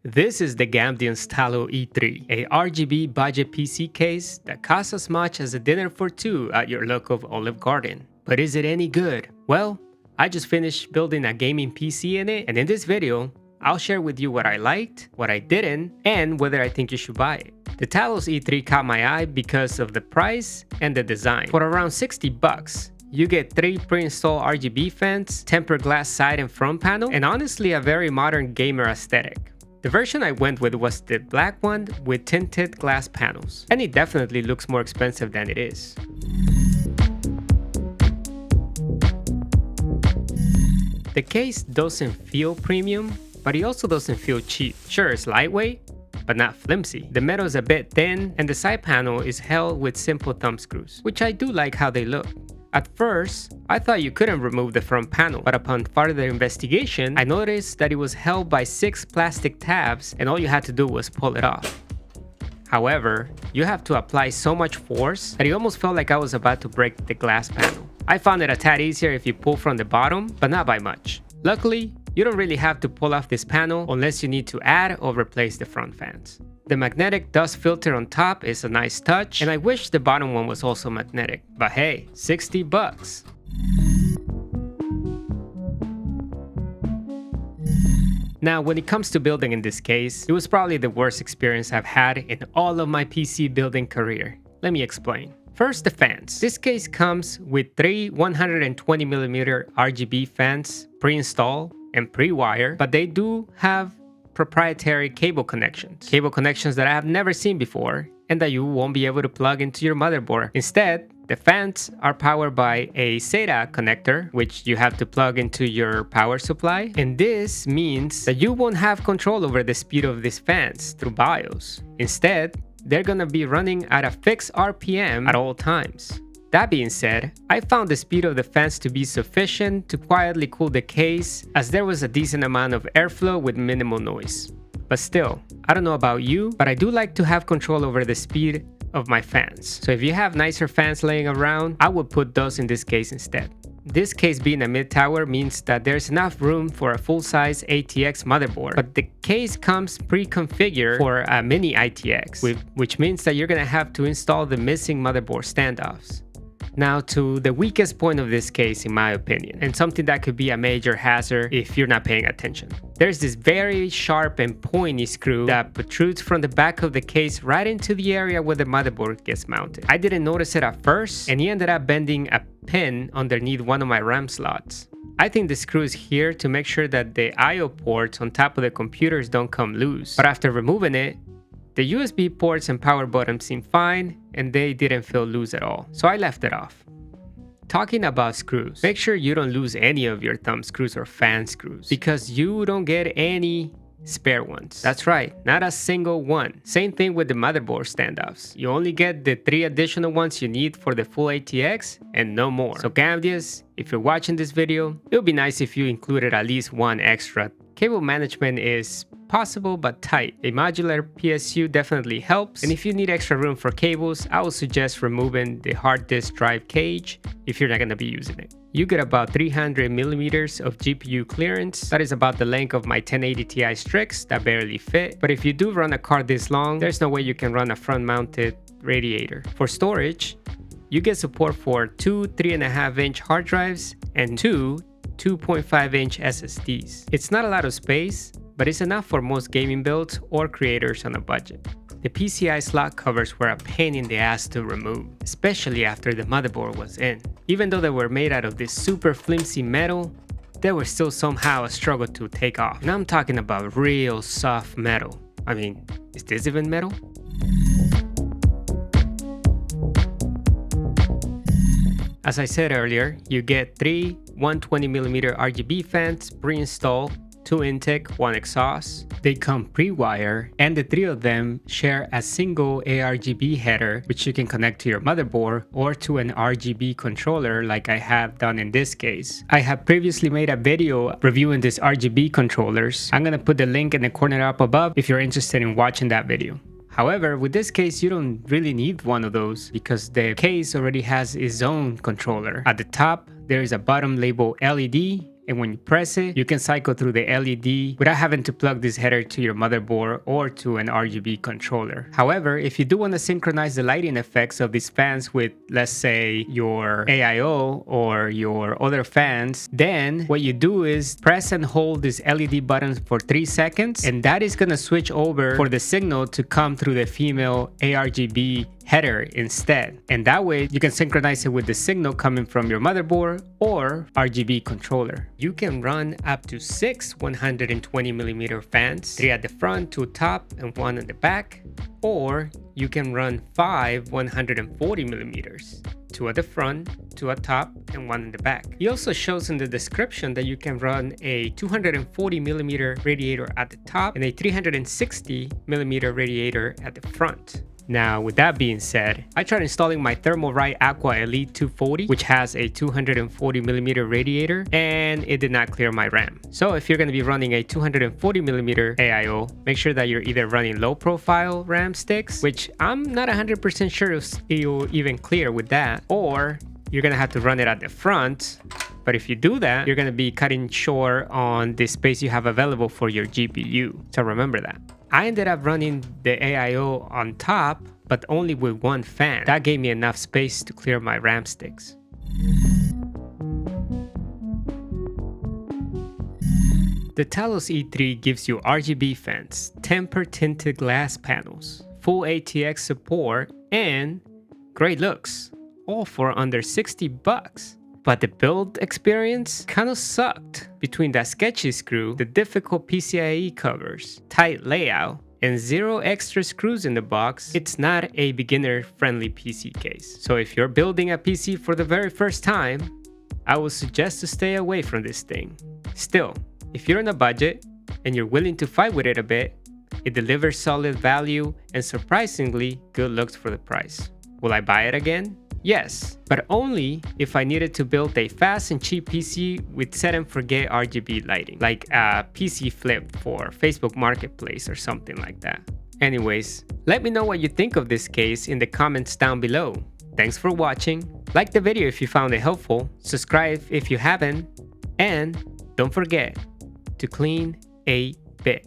This is the Gamdias Talos E3, a RGB budget PC case that costs as much as a dinner for two at your local Olive Garden. But is it any good? Well, I just finished building a gaming PC in it, and in this video, I'll share with you what I liked, what I didn't, and whether I think you should buy it. The Talos E3 caught my eye because of the price and the design. For around $60, you get 3 pre-installed RGB fans, tempered glass side and front panel, and honestly a very modern gamer aesthetic. The version I went with was the black one with tinted glass panels, and it definitely looks more expensive than it is. The case doesn't feel premium, but it also doesn't feel cheap. Sure, it's lightweight, but not flimsy. The metal is a bit thin, and the side panel is held with simple thumb screws, which I do like how they look. At first, I thought you couldn't remove the front panel, but upon further investigation, I noticed that it was held by 6 plastic tabs and all you had to do was pull it off. However, you have to apply so much force that it almost felt like I was about to break the glass panel. I found it a tad easier if you pull from the bottom, but not by much. Luckily, you don't really have to pull off this panel unless you need to add or replace the front fans. The magnetic dust filter on top is a nice touch, and I wish the bottom one was also magnetic, but hey, $60. Now, when it comes to building in this case, it was probably the worst experience I've had in all of my PC building career. Let me explain. First, the fans. This case comes with 3 120mm RGB fans pre-installed and pre-wired, but they do have proprietary cable connections that I have never seen before and that you won't be able to plug into your motherboard. Instead, the fans are powered by a SATA connector, which you have to plug into your power supply, and this means that you won't have control over the speed of these fans through BIOS. Instead, they're gonna be running at a fixed RPM at all times. That being said, I found the speed of the fans to be sufficient to quietly cool the case, as there was a decent amount of airflow with minimal noise. But still, I don't know about you, but I do like to have control over the speed of my fans. So if you have nicer fans laying around, I would put those in this case instead. This case being a mid-tower means that there's enough room for a full-size ATX motherboard, but the case comes pre-configured for a mini ITX, which means that you're gonna have to install the missing motherboard standoffs. Now to the weakest point of this case in my opinion, and something that could be a major hazard if you're not paying attention. There's this very sharp and pointy screw that protrudes from the back of the case right into the area where the motherboard gets mounted. I didn't notice it at first, and he ended up bending a pin underneath one of my RAM slots. I think the screw is here to make sure that the I/O ports on top of the computers don't come loose, but after removing it, the USB ports and power buttons seem fine and they didn't feel loose at all, so I left it off. Talking about screws, make sure you don't lose any of your thumb screws or fan screws because you don't get any spare ones. That's right, not a single one. Same thing with the motherboard standoffs. You only get the 3 additional ones you need for the full ATX and no more. So Gamdias, if you're watching this video, it would be nice if you included at least one extra. Cable management is possible but tight. A modular PSU definitely helps, and if you need extra room for cables, I would suggest removing the hard disk drive cage if you're not going to be using it. You get about 300mm of GPU clearance. That is about the length of my 1080 Ti Strix that barely fit, but if you do run a card this long, there's no way you can run a front mounted radiator. For storage, you get support for 2 3.5-inch hard drives and 2 2.5-inch SSDs. It's not a lot of space, but it's enough for most gaming builds or creators on a budget. The PCI slot covers were a pain in the ass to remove, especially after the motherboard was in. Even though they were made out of this super flimsy metal, they were still somehow a struggle to take off. And I'm talking about real soft metal. I mean, is this even metal? As I said earlier, you get 3 120mm RGB fans pre-installed, 2 intake, 1 exhaust. They come pre-wired, and the 3 of them share a single ARGB header which you can connect to your motherboard or to an RGB controller like I have done in this case. I have previously made a video reviewing these RGB controllers. I'm gonna put the link in the corner up above if you're interested in watching that video. However, with this case, you don't really need one of those because the case already has its own controller. At the top, there is a button labeled LED and when you press it, you can cycle through the LED without having to plug this header to your motherboard or to an RGB controller. However, if you do want to synchronize the lighting effects of these fans with, let's say, your AIO or your other fans, then what you do is press and hold this LED button for 3 seconds, and that is going to switch over for the signal to come through the female ARGB header instead, and that way you can synchronize it with the signal coming from your motherboard or RGB controller. You can run up to 6 120mm fans, 3 at the front, 2 top and 1 in the back, or you can run 5 140mm, 2 at the front, 2 at top and 1 in the back. He also shows in the description that you can run a 240mm radiator at the top and a 360mm radiator at the front. Now, with that being said, I tried installing my Thermalright Aqua Elite 240, which has a 240mm radiator, and it did not clear my RAM. So if you're going to be running a 240mm AIO, make sure that you're either running low profile RAM sticks, which I'm not 100% sure if you'll even clear with that, or you're going to have to run it at the front. But if you do that, you're going to be cutting short on the space you have available for your GPU. So remember that. I ended up running the AIO on top, but only with 1 fan. That gave me enough space to clear my RAM sticks. The Talos E3 gives you RGB fans, tempered tinted glass panels, full ATX support, and great looks, all for under 60 bucks. But the build experience kinda sucked. Between that sketchy screw, the difficult PCIe covers, tight layout, and 0 extra screws in the box, it's not a beginner-friendly PC case. So if you're building a PC for the very first time, I would suggest to stay away from this thing. Still, if you're on a budget and you're willing to fight with it a bit, it delivers solid value and surprisingly good looks for the price. Will I buy it again? Yes, but only if I needed to build a fast and cheap PC with set and forget RGB lighting, like a PC flip for Facebook Marketplace or something like that. Anyways, let me know what you think of this case in the comments down below. Thanks for watching, like the video if you found it helpful, subscribe if you haven't, and don't forget to clean a bit.